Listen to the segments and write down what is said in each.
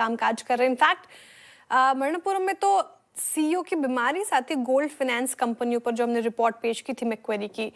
कामकाज कर रहे हैं। इनफैक्ट मणिपुरम में तो सीईओ की बीमारी साथ ही गोल्ड फाइनेंस कंपनियों पर जो हमने रिपोर्ट पेश की थी मैक्वेरी की,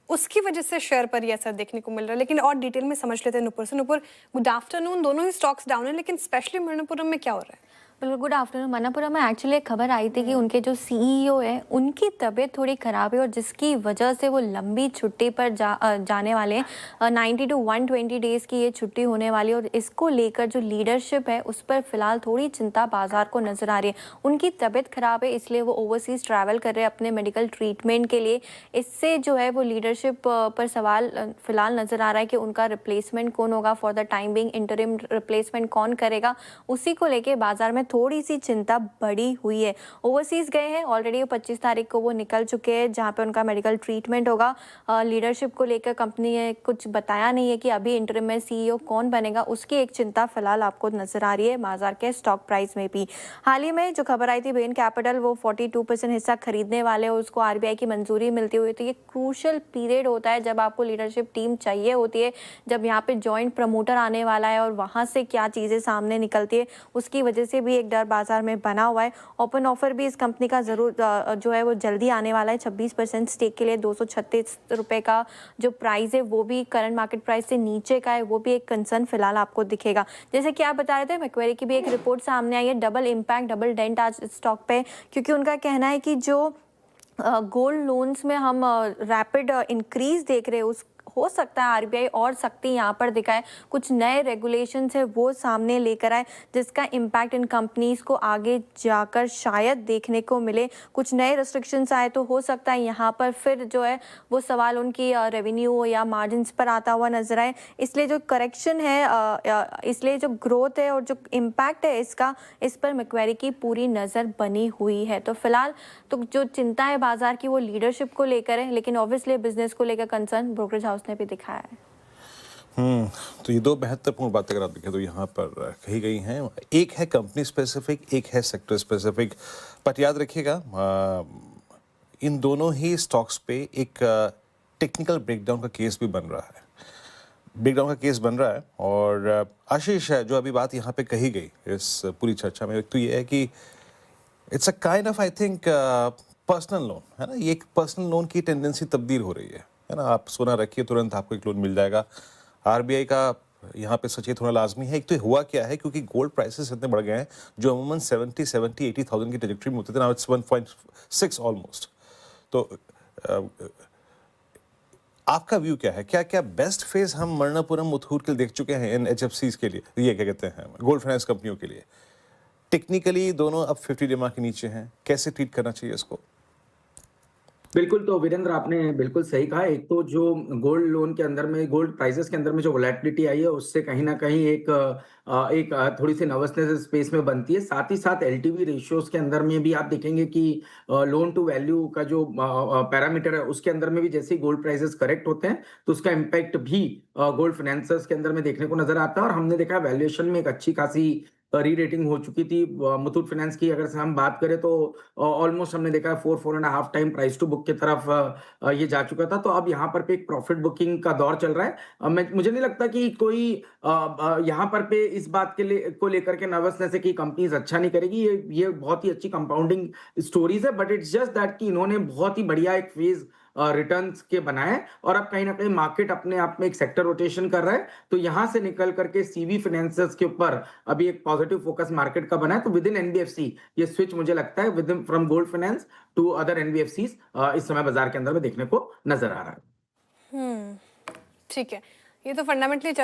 उसकी वजह से शेयर पर ये असर देखने को मिल रहा है। लेकिन और डिटेल में समझ लेते हैं नुपुर से। Nupur, good afternoon. दोनों ही स्टॉक्स डाउन है, लेकिन स्पेशली मणिपुरम में क्या हो रहा है? बिल्कुल, गुड आफ्टरनून। मणिपुरम में एक्चुअली एक खबर आई थी कि उनके जो सीईओ है उनकी तबीयत थोड़ी ख़राब है और जिसकी वजह से वो लंबी छुट्टी पर जाने वाले हैं। 90 टू 120 डेज़ की ये छुट्टी होने वाली है और इसको लेकर जो लीडरशिप है उस पर फिलहाल थोड़ी चिंता बाजार को नज़र आ रही है। उनकी तबीयत ख़राब है, इसलिए वो ओवरसीज़ ट्रैवल कर रहे हैं अपने मेडिकल ट्रीटमेंट के लिए। इससे जो है वो लीडरशिप पर सवाल फिलहाल नज़र आ रहा है कि उनका रिप्लेसमेंट कौन होगा, for the time being interim replacement कौन करेगा, उसी को लेके बाजार में थोड़ी सी चिंता बढ़ी हुई है। ओवरसीज गए हैं ऑलरेडी, 25 तारीख को वो निकल चुके हैं जहां पे उनका मेडिकल ट्रीटमेंट होगा। लीडरशिप को लेकर कंपनी ने कुछ बताया नहीं है कि अभी इंटरिम में सीईओ कौन बनेगा, उसकी एक चिंता फिलहाल आपको नजर आ रही है बाजार के स्टॉक प्राइस में भी। हाल ही में जो खबर आई थी बेन कैपिटल वो 42% हिस्सा खरीदने वाले और उसको आरबीआई की मंजूरी मिलती हुई। तो ये क्रूशल पीरियड होता है जब आपको लीडरशिप टीम चाहिए होती है, जब यहाँ पे जॉइंट प्रमोटर आने वाला है और वहाँ से क्या चीज़ें सामने निकलती है, उसकी वजह से भी एक डर बाजार में बना हुआ है। ओपन ऑफर भी इस कंपनी का जरूर जो है वो जल्दी आने वाला है। 26% स्टेक के लिए 236 रुपए का जो प्राइस है वो भी करंट मार्केट प्राइस से नीचे का है, वो भी एक कंसर्न फिलहाल आपको दिखेगा। जैसे कि आप बता रहे थे, मैक्वेरी की भी एक रिपोर्ट सामने आई है। डबल इम्पैक्ट, डबल डेंट आज स्टॉक पे, क्योंकि उनका कहना है कि जो गोल्ड लोन्स में हम रैपिड इंक्रीज देख रहे हैं, उस हो सकता है आरबीआई और सख्ती यहाँ पर दिखाए, कुछ नए रेगुलेशंस है वो सामने लेकर आए जिसका इम्पैक्ट इन कंपनीज को आगे जाकर शायद देखने को मिले। कुछ नए रिस्ट्रिक्शंस आए तो हो सकता है यहाँ पर फिर जो है वो सवाल उनकी रेवेन्यू या मार्जिन्स पर आता हुआ नजर आए। इसलिए जो करेक्शन है, इसलिए जो ग्रोथ है और जो इम्पैक्ट है इसका, इस पर मैक्वेरी की पूरी नज़र बनी हुई है। तो फिलहाल तो जो चिंता है बाजार की वो लीडरशिप को लेकर है, लेकिन ऑब्वियसली बिजनेस को लेकर कंसर्न ब्रोकरेज हाउस ने भी दिखाया है। तो ये दो महत्वपूर्ण बातें अगर आप देखें तो यहाँ पर कही गई हैं। एक है कंपनी स्पेसिफिक, एक है सेक्टर स्पेसिफिक। बट याद रखिएगा, इन दोनों ही स्टॉक्स पे एक टेक्निकल ब्रेकडाउन का केस भी बन रहा है। और आशीष है, जो अभी बात यहाँ पे कही गई इस पूरी चर्चा में, एक तो ये है कि it's a kind of, I think, personal loan है ना। ये एक पर्सनल लोन की टेंडेंसी तब्दील हो रही है ना। आप सोना रखिए, तुरंत आपको एक लोन मिल जाएगा। आरबीआई का यहाँ पे सचेत होना लाजमी है। एक तो हुआ क्या है, क्योंकि गोल्ड प्राइसेस इतने बढ़ गए हैं, जो अमूमन 80,000 की ट्रेजेक्टरी में होते थे, नाउ इट्स 1.6 ऑलमोस्ट। तो आपका व्यू क्या है? क्या क्या बेस्ट फेज हम मणिपुरम मुथूट के लिए देख चुके हैं इन एचएफसीज के लिए, ये क्या कहते हैं गोल्ड फाइनेंस कंपनियों के लिए? टेक्निकली दोनों अब 50 डे के नीचे हैं, कैसे ट्रीट करना चाहिए इसको? बिल्कुल, तो वीरेंद्र आपने बिल्कुल सही कहा। एक तो जो गोल्ड लोन के अंदर में, गोल्ड प्राइसेस के अंदर में जो वोलेटिलिटी आई है, उससे कहीं न कहीं एक थोड़ी-सी नर्वसनेस स्पेस में बनती है। साथ ही साथ एलटीवी रेशियोज़ के अंदर में भी आप देखेंगे कि लोन टू वैल्यू का जो पैरामीटर है, उसके अंदर में भी जैसे ही गोल्ड प्राइसेस करेक्ट होते हैं, तो उसका इम्पैक्ट भी गोल्ड फाइनेंसर्स के अंदर में देखने को नज़र आता है। और हमने देखा वैल्यूएशन में एक अच्छी खासी री-रेटिंग हो चुकी थी मुथूट फाइनेंस की। अगर से हम बात करें तो ऑलमोस्ट हमने देखा है 4 and half time price to book की तरफ ये जा चुका था। तो अब यहाँ पर पे एक प्रॉफिट बुकिंग का दौर चल रहा है। मुझे नहीं लगता कि कोई यहाँ पर पे इस बात के लिए को लेकर के नर्वसनेस है कि कंपनीज अच्छा नहीं करेगी। ये बहुत ही अच्छी कंपाउंडिंग स्टोरीज है, बट इट्स जस्ट दैट कि इन्होंने बहुत ही बढ़िया एक फेज रिटर्न्स के बनाए और अब कहीं ना कहीं मार्केट अपने आप में एक सेक्टर रोटेशन कर रहा है। तो यहां से निकल करके सीवी फाइनेंसर्स के ऊपर अभी एक पॉजिटिव फोकस मार्केट का बना है। तो विद इन एनबीएफसी ये स्विच मुझे लगता है within from gold finance to other NBFC इस समय बाजार के अंदर में देखने को नजर आ रहा है। ठीक है, ये तो फंडामेंटली